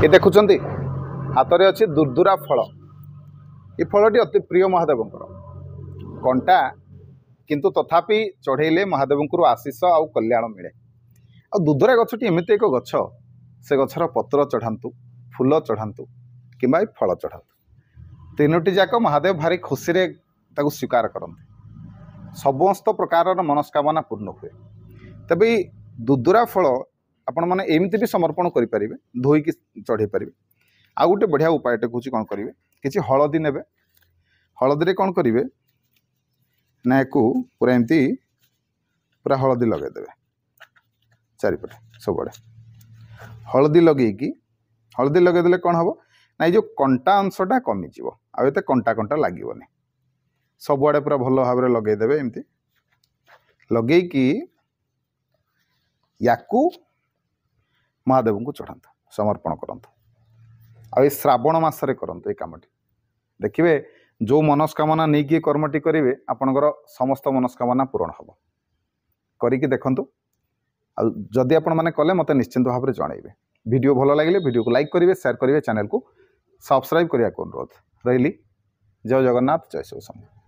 ये देखुंत हाथ में अच्छी दुर्दुरा फल। ये फलटी अति प्रिय महादेव कंटा किंतु तथापि चढ़ेले महादेव को आशीष आउ कल्याण मिले। आ दुर्दुरा गछटी एमती एक गछ से गछर पत्र चढ़ातु फूल चढ़ातु कि फल चढ़ातु तीनोटी जाक महादेव भारी खुशी रे ताकू स्वीकार करते समस्त प्रकार मनस्कामना पूर्ण हुए। तबे दुर्दुरा फल आपण मैंने एमती भी समर्पण करें धोईकी चढ़े पारे। आ गोटे बढ़िया उपायटे कौन कौन करेंगे किसी हलदी ने हलदी कौन करेंगे ना एक पूरा एमती पूरा हलदी लगेदे चारिपटे सब हलदी लगेदे कौन हम ना जो कंटा अंशटा कमिज आते कंटा कंटा लगे सबुआड़े पूरा भल भाव में लगेदे एमती लगेकी याकू महादेव को चढ़ातु समर्पण करंतु। आ श्रावण मसरे करंतु ये कामटी देखिए जो मनस्कामना नहीं कि कर्मटी करेंगे आपणकर समस्त मनस्कामना पूरण हम करिकी देखंतु। जदि आपण मैंने कले मत निश्चिंत भाव में जनइबे। वीडियो भल लगे वीडियो को लाइक करेंगे शेयर करेंगे चैनल को सब्सक्राइब करने को अनुरोध रही। जय जगन्नाथ जय शिव शंभु।